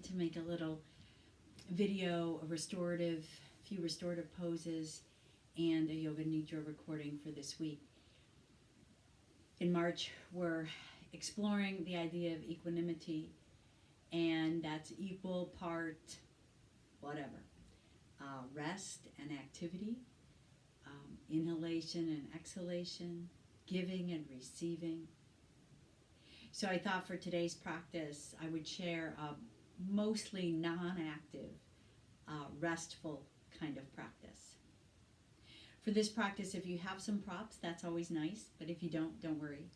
to make a little video, few restorative poses, and a Yoga Nidra recording for this week. In March, we're exploring the idea of equanimity, and that's equal part whatever. Rest and activity, inhalation and exhalation, giving and receiving. So I thought for today's practice, I would share a mostly non-active, restful kind of practice. For this practice, if you have some props, that's always nice, but if you don't worry.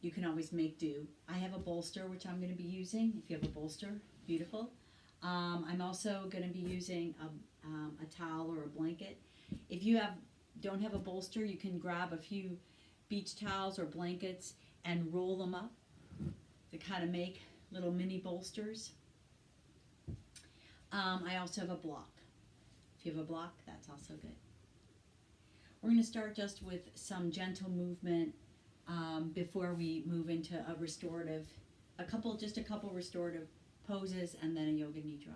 You can always make do. I have a bolster, which I'm going to be using. If you have a bolster, beautiful. I'm also going to be using a towel or a blanket. If you don't have a bolster, you can grab a few beach towels or blankets and roll them up to kind of make little mini bolsters. I also have a block. If you have a block, that's also good. We're going to start just with some gentle movement before we move into just a couple restorative poses and then a Yoga Nidra.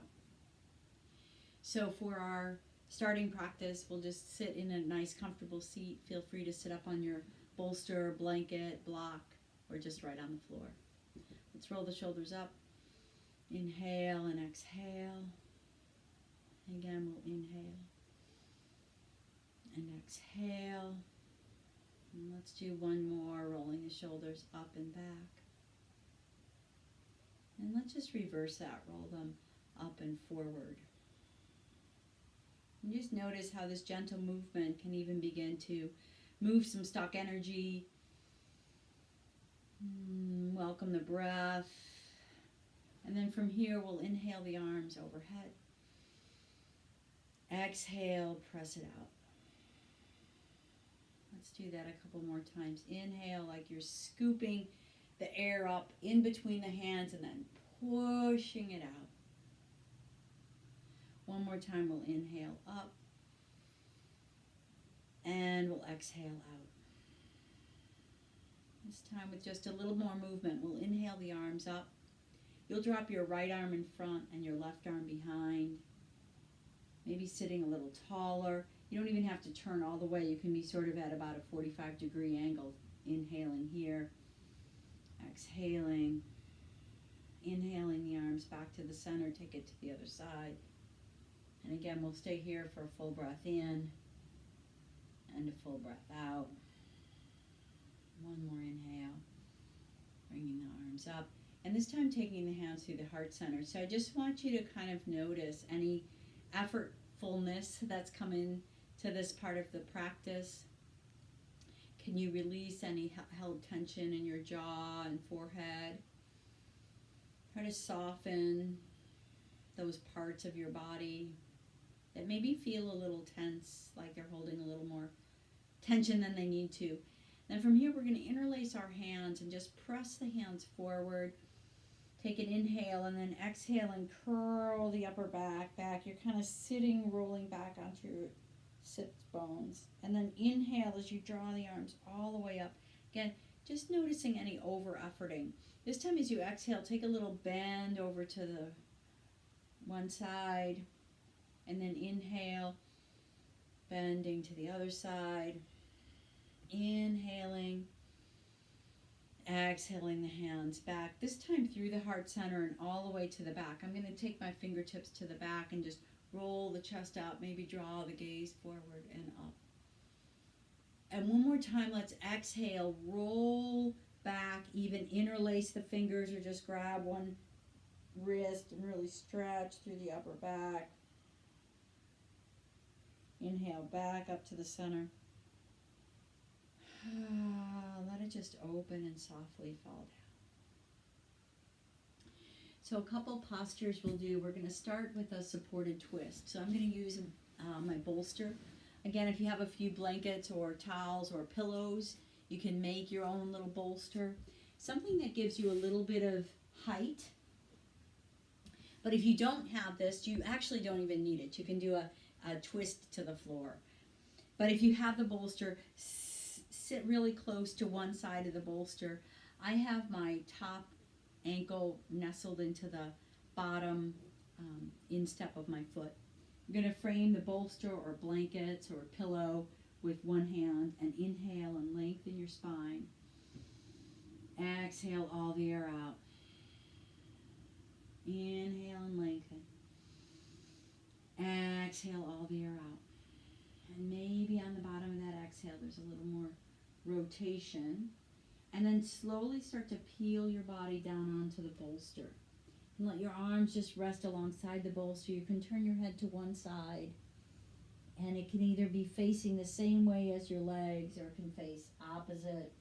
So for our starting practice, we'll just sit in a nice comfortable seat. Feel free to sit up on your bolster, blanket, block, or just right on the floor. Let's roll the shoulders up. Inhale and exhale. Again, we'll inhale and exhale. And let's do one more, rolling the shoulders up and back. And let's just reverse that, roll them up and forward. And just notice how this gentle movement can even begin to move some stuck energy. Welcome the breath. And then from here, we'll inhale the arms overhead. Exhale, press it out. Let's do that a couple more times. Inhale like you're scooping the air up in between the hands and then pushing it out. One more time, we'll inhale up and we'll exhale out. This time with just a little more movement, we'll inhale the arms up. You'll drop your right arm in front and your left arm behind. Maybe sitting a little taller. You don't even have to turn all the way. You can be sort of at about a 45-degree angle. Inhaling here. Exhaling. Inhaling the arms back to the center. Take it to the other side. And again, we'll stay here for a full breath in and a full breath out. One more inhale. Bringing the arms up. And this time taking the hands through the heart center. So I just want you to kind of notice any effortfulness that's come in to this part of the practice. Can you release any held tension in your jaw and forehead? Try to soften those parts of your body that maybe feel a little tense, like they're holding a little more tension than they need to. Then from here, we're going to interlace our hands and just press the hands forward. Take an inhale and then exhale and curl the upper back. You're kind of sitting, rolling back onto your sit bones. And then inhale as you draw the arms all the way up. Again, just noticing any over-efforting. This time as you exhale, take a little bend over to the one side. And then inhale, bending to the other side. Inhaling. Exhaling the hands back, this time through the heart center and all the way to the back. I'm going to take my fingertips to the back and just roll the chest up, maybe draw the gaze forward and up. And one more time, let's exhale, roll back, even interlace the fingers or just grab one wrist and really stretch through the upper back. Inhale back up to the center. Let it just open and softly fall down. So a couple postures we'll do. We're going to start with a supported twist. So I'm going to use my bolster. Again, if you have a few blankets or towels or pillows, you can make your own little bolster. Something that gives you a little bit of height. But if you don't have this, you actually don't even need it. You can do a twist to the floor. But if you have the bolster, sit really close to one side of the bolster. I have my top ankle nestled into the bottom instep of my foot. I'm going to frame the bolster or blankets or pillow with one hand and inhale and lengthen your spine. Exhale all the air out. Inhale and lengthen. Exhale all the air out. And maybe on the bottom of that exhale there's a little more rotation. And then slowly start to peel your body down onto the bolster. And let your arms just rest alongside the bolster. You can turn your head to one side. And it can either be facing the same way as your legs or it can face opposite.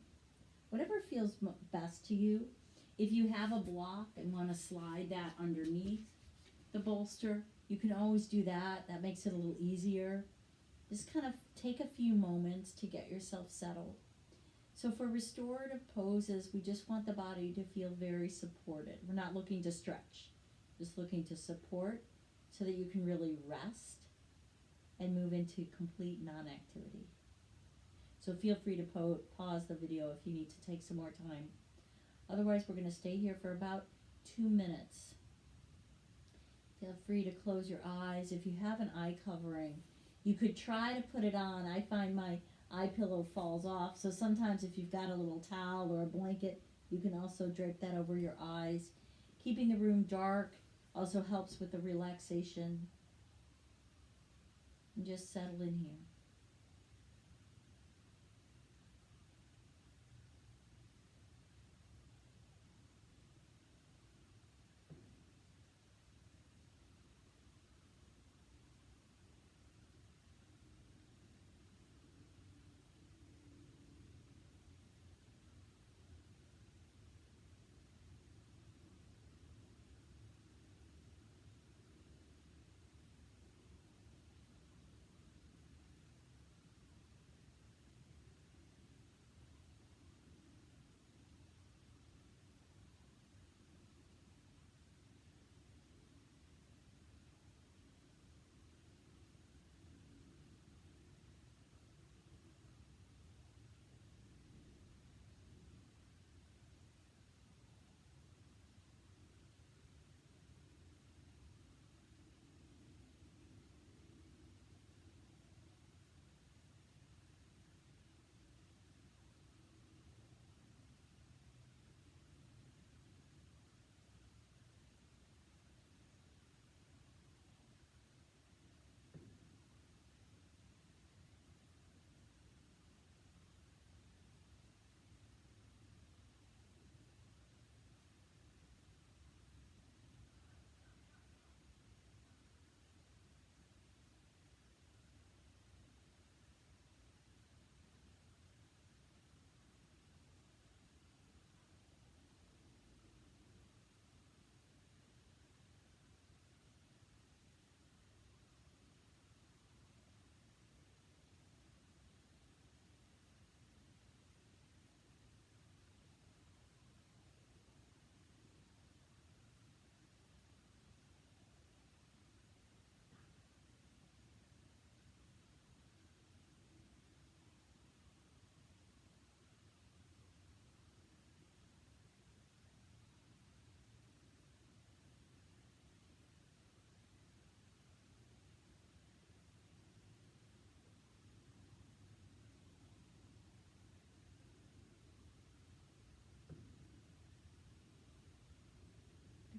Whatever feels best to you. If you have a block and want to slide that underneath the bolster, you can always do that. That makes it a little easier. Just kind of take a few moments to get yourself settled. So for restorative poses, we just want the body to feel very supported. We're not looking to stretch, just looking to support so that you can really rest and move into complete non-activity. So feel free to pause the video if you need to take some more time. Otherwise, we're going to stay here for about 2 minutes. Feel free to close your eyes. If you have an eye covering, you could try to put it on. I find my eye pillow falls off. So sometimes if you've got a little towel or a blanket, you can also drape that over your eyes. Keeping the room dark also helps with the relaxation. And just settle in here.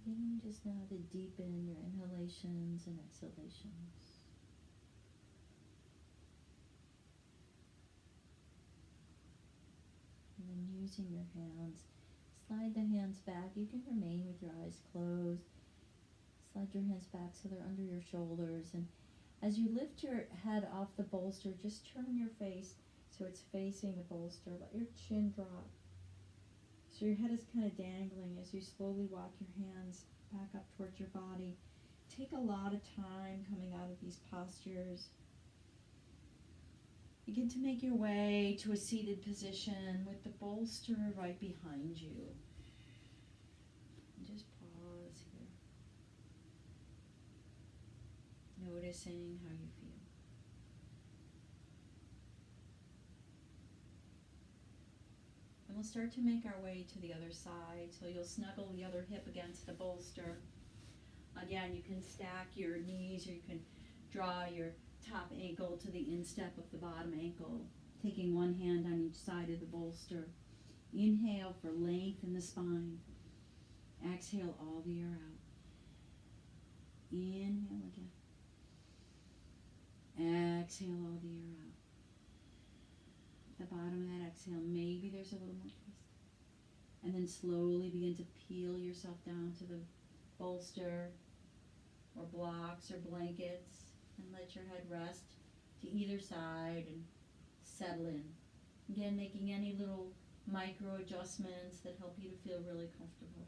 Beginning just now to deepen your inhalations and exhalations. And then using your hands, slide the hands back. You can remain with your eyes closed. Slide your hands back so they're under your shoulders. And as you lift your head off the bolster, just turn your face so it's facing the bolster. Let your chin drop. So your head is kind of dangling as you slowly walk your hands back up towards your body. Take a lot of time coming out of these postures. Begin to make your way to a seated position with the bolster right behind you. And just pause here. Noticing how you feel. And we'll start to make our way to the other side. So you'll snuggle the other hip against the bolster. Again, you can stack your knees or you can draw your top ankle to the instep of the bottom ankle, taking one hand on each side of the bolster. Inhale for length in the spine. Exhale all the air out. Inhale again. Exhale all the air out. At the bottom of that exhale, maybe there's a little more twist. And then slowly begin to peel yourself down to the bolster or blocks or blankets and let your head rest to either side and settle in. Again, making any little micro adjustments that help you to feel really comfortable.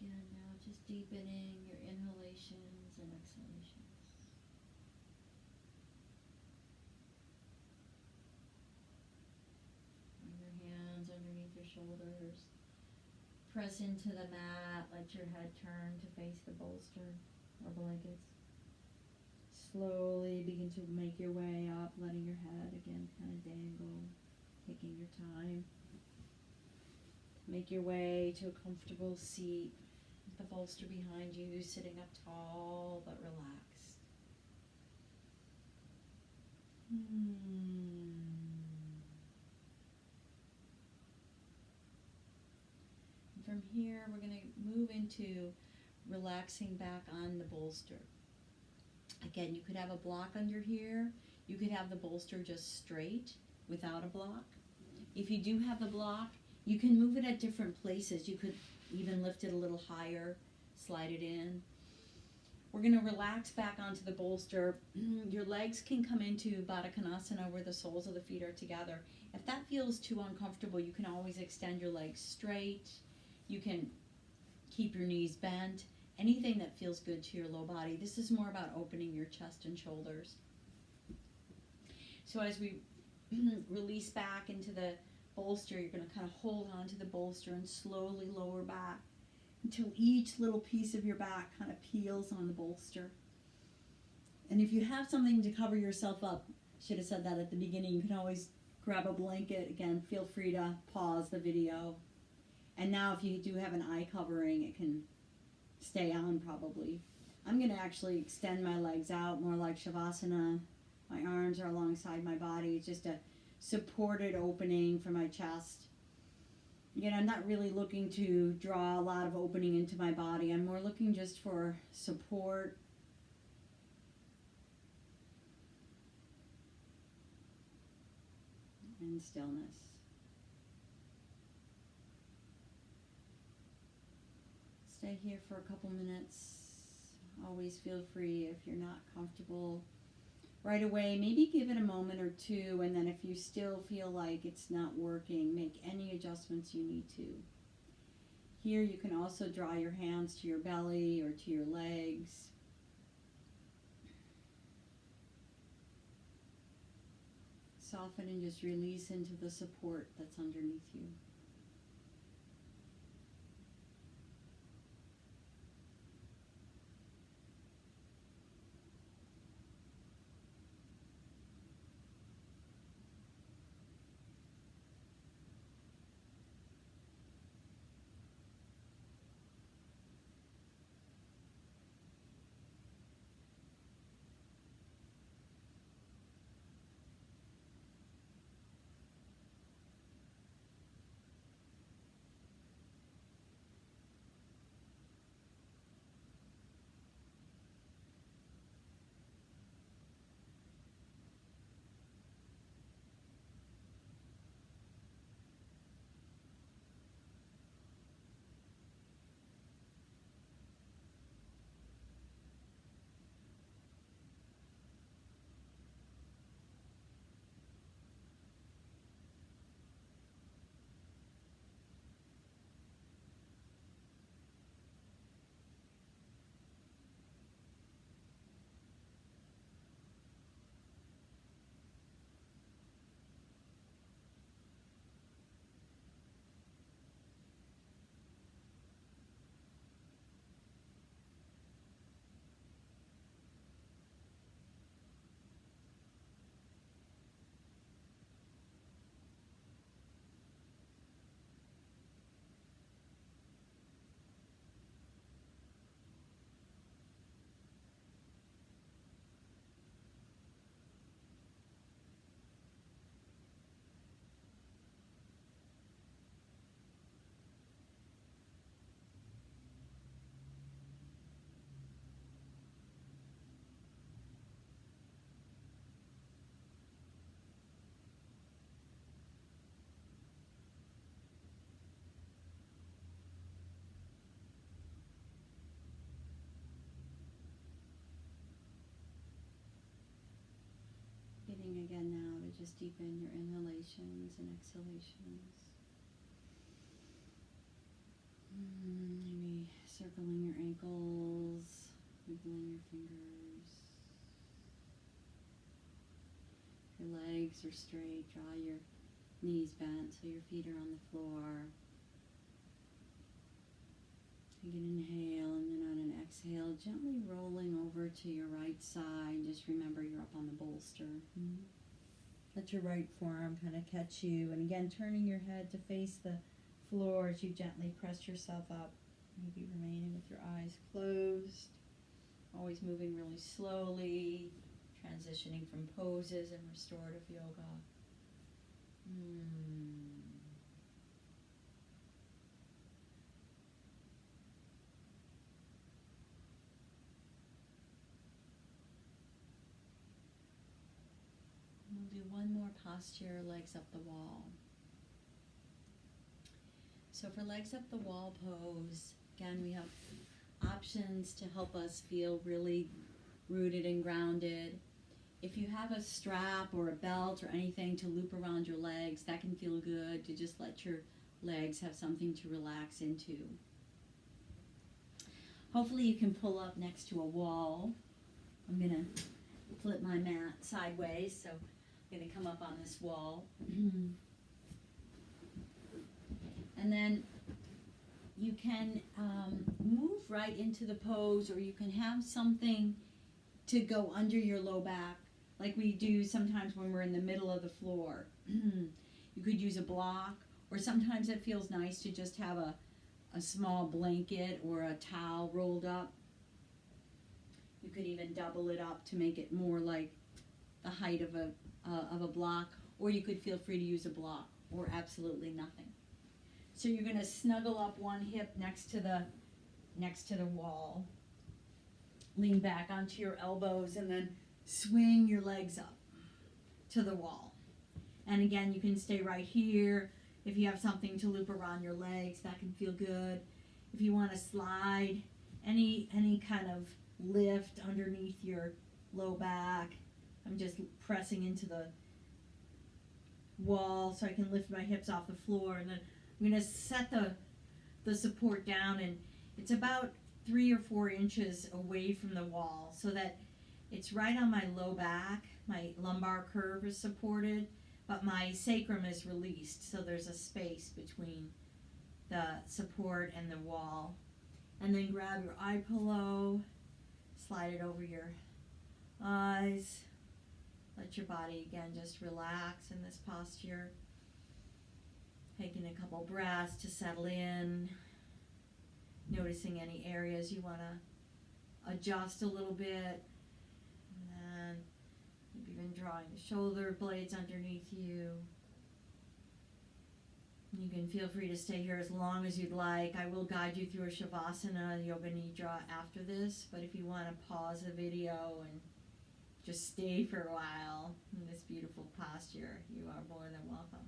Again, now just deepening your inhalations and exhalations. Bring your hands underneath your shoulders. Press into the mat. Let your head turn to face the bolster or blankets. Slowly begin to make your way up, letting your head again kind of dangle, taking your time. Make your way to a comfortable seat. The bolster behind you, sitting up tall but relaxed. And from here, we're going to move into relaxing back on the bolster. Again, you could have a block under here. You could have the bolster just straight without a block. If you do have the block, you can move it at different places. You could even lift it a little higher, slide it in. We're going to relax back onto the bolster. Your legs can come into Baddha Konasana where the soles of the feet are together. If that feels too uncomfortable, you can always extend your legs straight. You can keep your knees bent. Anything that feels good to your low body. This is more about opening your chest and shoulders. So as we release back into the bolster, you're going to kind of hold on to the bolster and slowly lower back until each little piece of your back kind of peels on the bolster. And if you have something to cover yourself up, should have said that at the beginning, you can always grab a blanket. Again, feel free to pause the video. And now if you do have an eye covering, it can stay on probably. I'm going to actually extend my legs out more like Shavasana. My arms are alongside my body. It's just a supported opening for my chest. Again, I'm not really looking to draw a lot of opening into my body. I'm more looking just for support. And stillness. Stay here for a couple minutes. Always feel free if you're not comfortable right away. Maybe give it a moment or two, and then if you still feel like it's not working, make any adjustments you need to. Here you can also draw your hands to your belly or to your legs. Soften and just release into the support that's underneath you. Beginning again now to just deepen your inhalations and exhalations. Maybe circling your ankles, wiggling your fingers. If your legs are straight, draw your knees bent so your feet are on the floor. Take an inhale, and then on an exhale, gently rolling over to your right side. Just remember you're up on the bolster. Let your right forearm kind of catch you. And again, turning your head to face the floor as you gently press yourself up. Maybe remaining with your eyes closed. Always moving really slowly. Transitioning from poses and restorative yoga. We'll do one more posture, legs up the wall. So for legs up the wall pose, again, we have options to help us feel really rooted and grounded. If you have a strap or a belt or anything to loop around your legs, that can feel good to just let your legs have something to relax into. Hopefully you can pull up next to a wall. I'm going to flip my mat sideways, so I'm going to come up on this wall. And then you can move right into the pose, or you can have something to go under your low back, like we do sometimes when we're in the middle of the floor. You could use a block, or sometimes it feels nice to just have a small blanket or a towel rolled up. You could even double it up to make it more like the height of a block, or you could feel free to use a block or absolutely nothing. So you're going to snuggle up one hip next to the wall. Lean back onto your elbows and then swing your legs up to the wall. And again, you can stay right here. If you have something to loop around your legs, that can feel good. If you want to slide, any kind of lift underneath your low back. I'm just pressing into the wall so I can lift my hips off the floor, and then I'm going to set the support down, and it's about 3 or 4 inches away from the wall so that it's right on my low back. My lumbar curve is supported, but my sacrum is released, so there's a space between the support and the wall. And then grab your eye pillow, slide it over your eyes. Let your body again just relax in this posture. Taking a couple breaths to settle in. Noticing any areas you want to adjust a little bit. And then maybe even drawing the shoulder blades underneath you. You can feel free to stay here as long as you'd like. I will guide you through a Shavasana, Yoga Nidra after this, but if you want to pause the video and just stay for a while in this beautiful posture, you are more than welcome.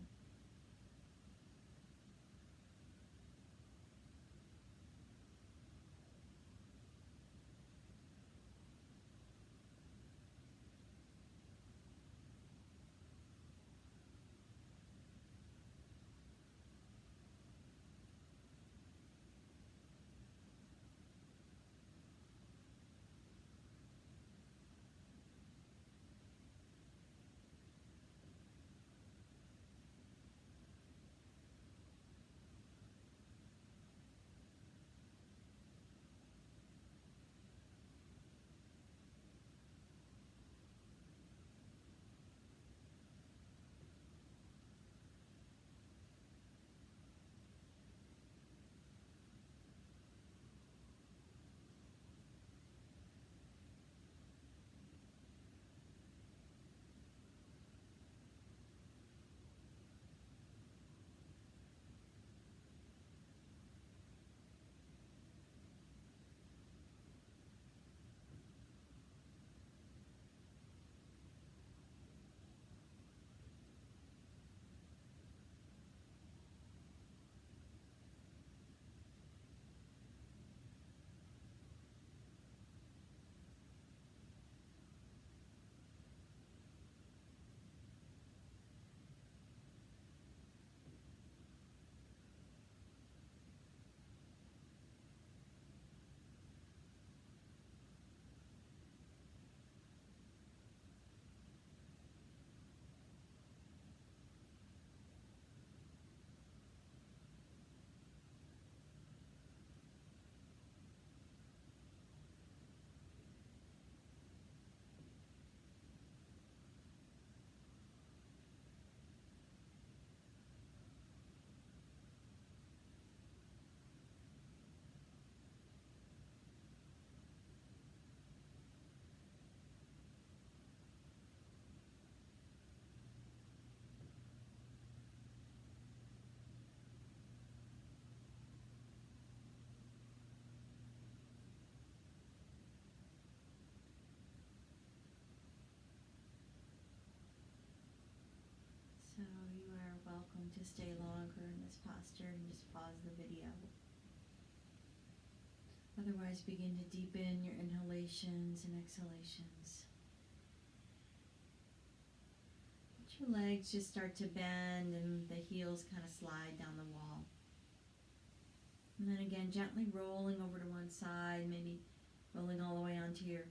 So you are welcome to stay longer in this posture and just pause the video. Otherwise, begin to deepen your inhalations and exhalations. Let your legs just start to bend and the heels kind of slide down the wall. And then again, gently rolling over to one side, maybe rolling all the way onto your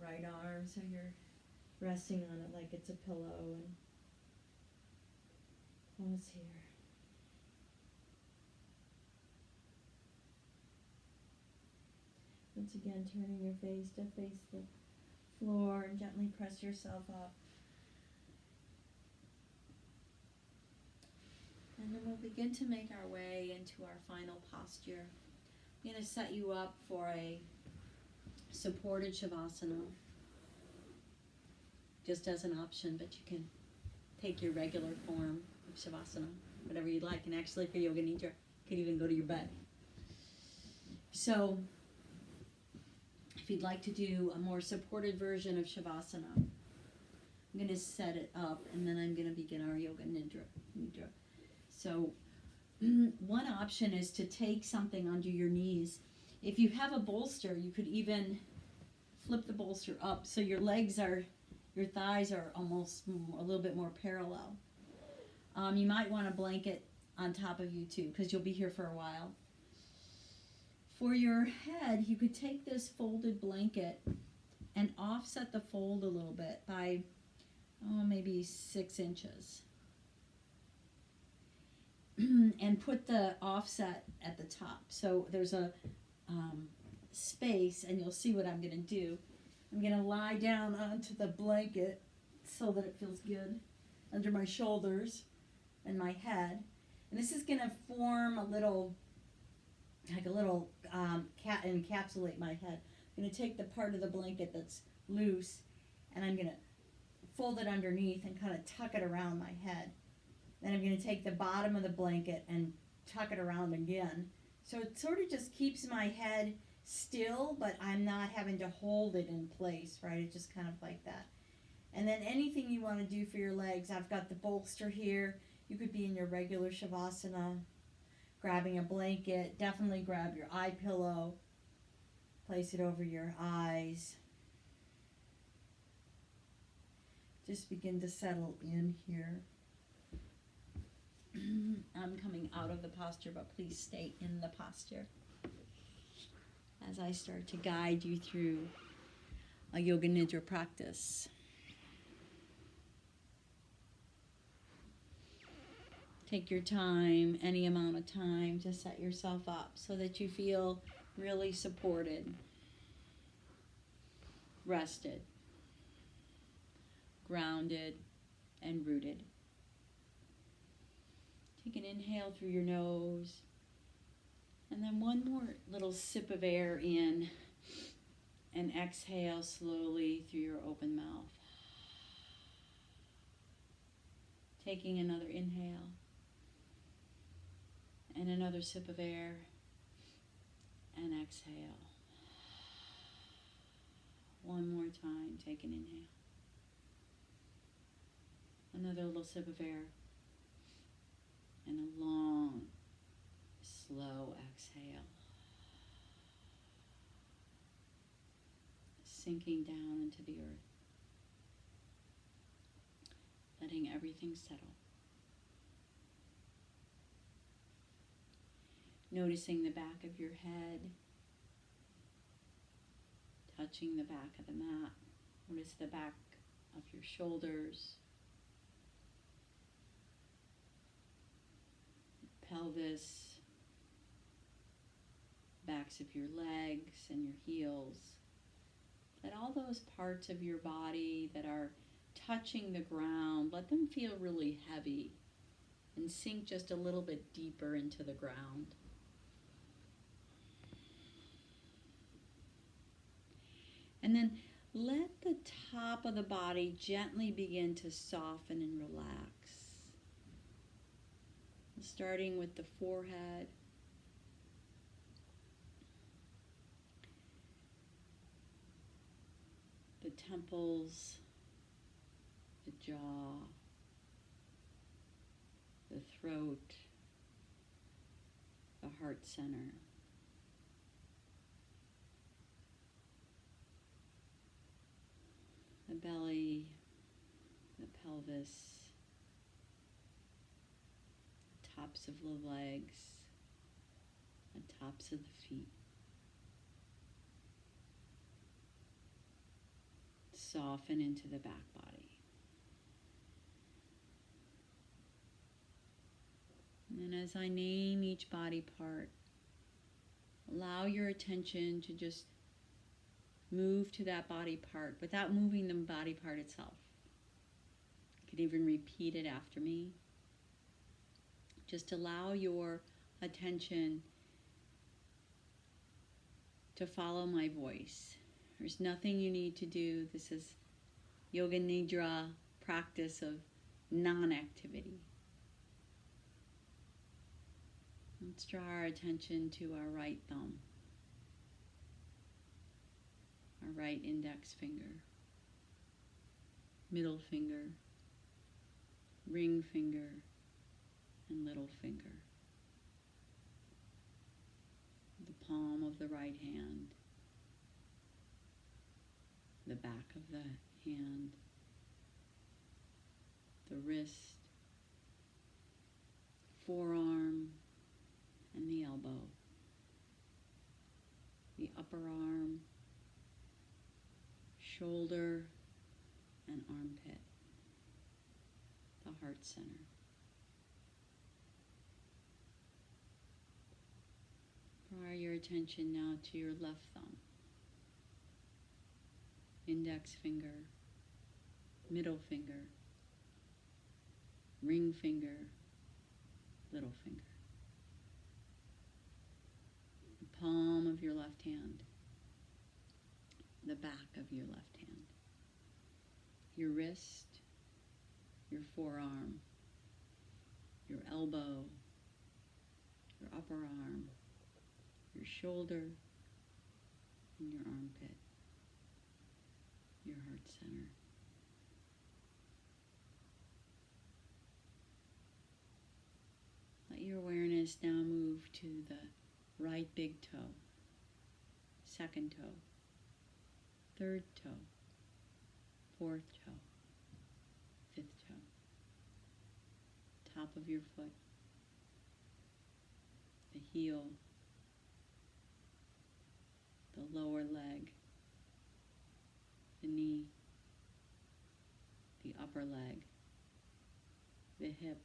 right arm so you're resting on it like it's a pillow, and pause here. Once again, turning your face to face the floor and gently press yourself up. And then we'll begin to make our way into our final posture. I'm going to set you up for a supported Shavasana, just as an option, but you can take your regular form of Shavasana, whatever you'd like. And actually for Yoga Nidra, you could even go to your bed. So, if you'd like to do a more supported version of Shavasana, I'm going to set it up and then I'm going to begin our Yoga Nidra. So, one option is to take something under your knees. If you have a bolster, you could even flip the bolster up so your thighs are almost a little bit more parallel. You might want a blanket on top of you too, because you'll be here for a while. For your head, you could take this folded blanket and offset the fold a little bit by maybe 6 inches. And put the offset at the top. So there's a space, and you'll see what I'm going to do. I'm going to lie down onto the blanket so that it feels good under my shoulders and my head. And this is going to form a little encapsulate my head. I'm going to take the part of the blanket that's loose, and I'm going to fold it underneath and kind of tuck it around my head. Then I'm going to take the bottom of the blanket and tuck it around again. So it sort of just keeps my head still, but I'm not having to hold it in place, right? It's just kind of like that. And then anything you want to do for your legs, I've got the bolster here. You could be in your regular Shavasana, grabbing a blanket. Definitely grab your eye pillow, place it over your eyes. Just begin to settle in here. I'm coming out of the posture, but please stay in the posture as I start to guide you through a Yoga Nidra practice. Take your time, any amount of time, to set yourself up so that you feel really supported, rested, grounded, and rooted. Take an inhale through your nose, and then one more little sip of air in, and exhale slowly through your open mouth. Taking another inhale, and another sip of air, and exhale. One more time, take an inhale. Another little sip of air. And a long, slow exhale. Sinking down into the earth. Letting everything settle. Noticing the back of your head. Touching the back of the mat. Notice the back of your shoulders. Pelvis, backs of your legs and your heels. Let all those parts of your body that are touching the ground, let them feel really heavy and sink just a little bit deeper into the ground. And then let the top of the body gently begin to soften and relax. Starting with the forehead, the temples, the jaw, the throat, the heart center. The belly, the pelvis, tops of the legs, the tops of the feet. Soften into the back body. And then as I name each body part, allow your attention to just Move to that body part without moving the body part itself. You can even repeat it after me. Just allow your attention to follow my voice. There's nothing you need to do. This is Yoga Nidra practice of non-activity. Let's draw our attention to our right thumb, our right index finger, middle finger, ring finger, and little finger. The palm of the right hand, the back of the hand, the wrist, forearm, and the elbow, the upper arm, shoulder, and armpit, the heart center. Draw your attention now to your left thumb, index finger, middle finger, ring finger, little finger. The palm of your left hand, the back of your left hand, your wrist, your forearm, your elbow, your upper arm, your shoulder, and your armpit, your heart center. Let your awareness now move to the right big toe, second toe, third toe, fourth toe, fifth toe, top of your foot, the heel, the lower leg, the knee, the upper leg, the hip,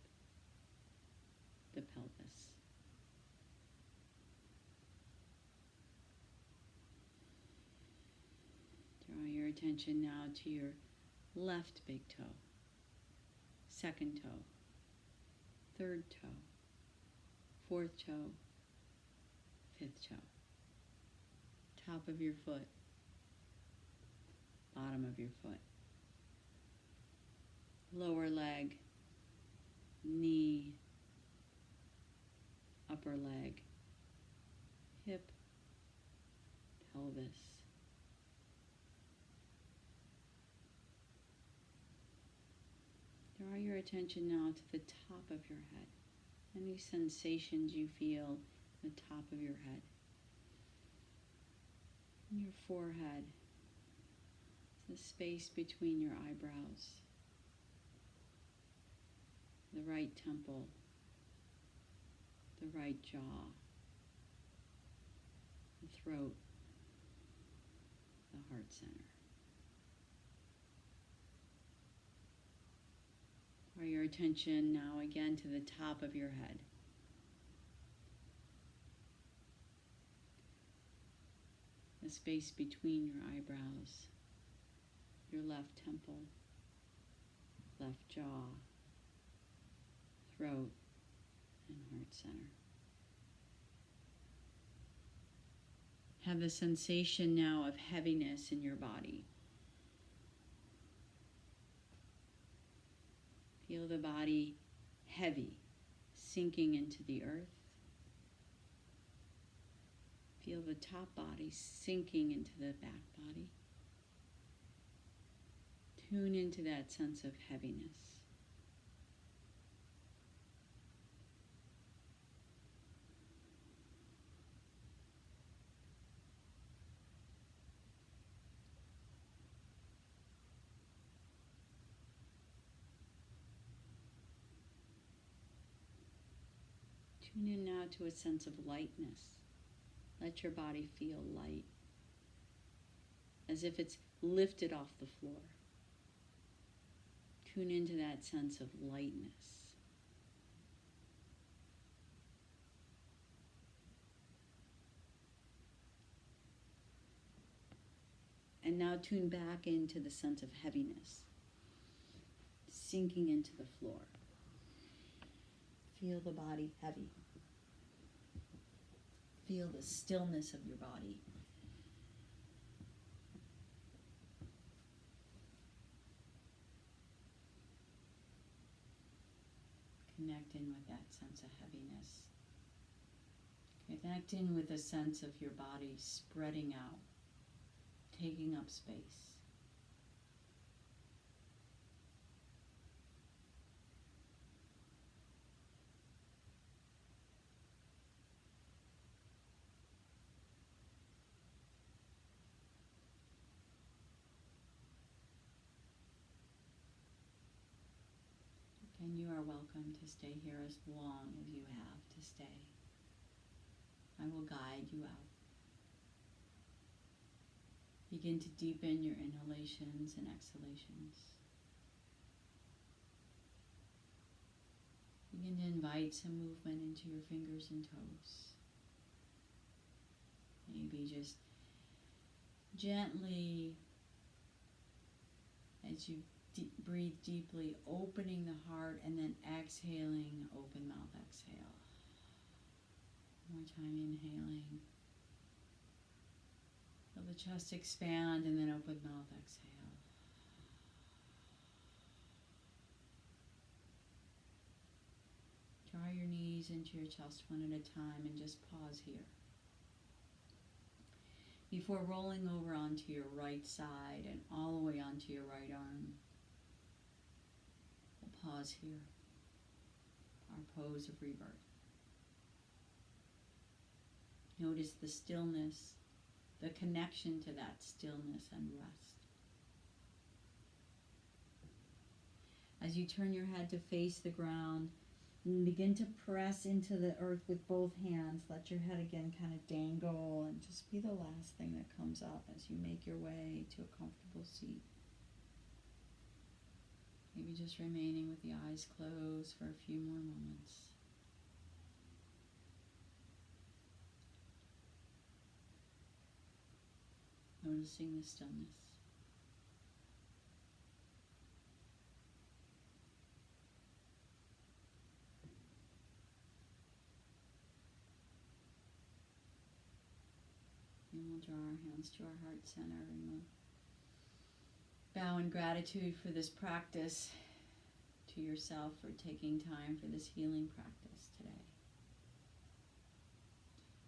the pelvis. Draw your attention now to your left big toe, second toe, third toe, fourth toe, fifth toe, top of your foot, bottom of your foot, lower leg, knee, upper leg, hip, pelvis. Draw your attention now to the top of your head. Any sensations you feel at the top of your head. And your forehead, the space between your eyebrows, the right temple, the right jaw, the throat, the heart center. Draw your attention now again to the top of your head. The space between your eyebrows, your left temple, left jaw, throat, and heart center. Have the sensation now of heaviness in your body. Feel the body heavy, sinking into the earth. Feel the top body sinking into the back body. Tune into that sense of heaviness. Tune in now to a sense of lightness. Let your body feel light, as if it's lifted off the floor. Tune into that sense of lightness. now tune back into the sense of heaviness, sinking into the floor. Feel the body heavy. Feel the stillness of your body. Connect in with that sense of heaviness. Connect in with a sense of your body spreading out, taking up space. And you are welcome to stay here as long as you have to stay. I will guide you out. Begin to deepen your inhalations and exhalations. Begin to invite some movement into your fingers and toes. Maybe just gently, as you breathe deeply, opening the heart, and then exhaling, open mouth exhale. One more time, inhaling. Feel the chest expand, and then open mouth exhale. Draw your knees into your chest one at a time and just pause here. Before rolling over onto your right side and all the way onto your right arm, we'll pause here. Our pose of rebirth. Notice the stillness, the connection to that stillness and rest. As you turn your head to face the ground, and begin to press into the earth with both hands. Let your head again kind of dangle and just be the last thing that comes up as you make your way to a comfortable seat. Maybe just remaining with the eyes closed for a few more moments. Noticing the stillness. And we'll draw our hands to our heart center and we'll bow in gratitude for this practice, to yourself for taking time for this healing practice today.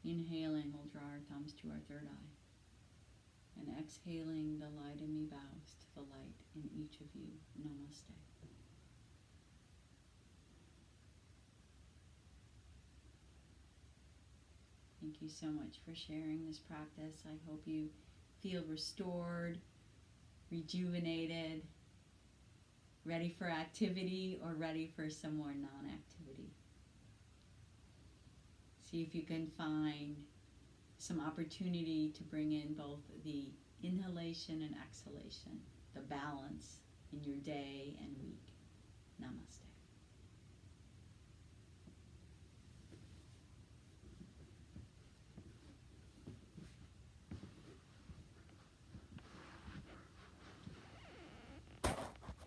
Inhaling, we'll draw our thumbs to our third eye. And exhaling, the light in me bows to the light in each of you. Namaste. Thank you so much for sharing this practice. I hope you feel restored, rejuvenated, ready for activity or ready for some more non-activity. See if you can find some opportunity to bring in both the inhalation and exhalation, the balance in your day and week. Namaste.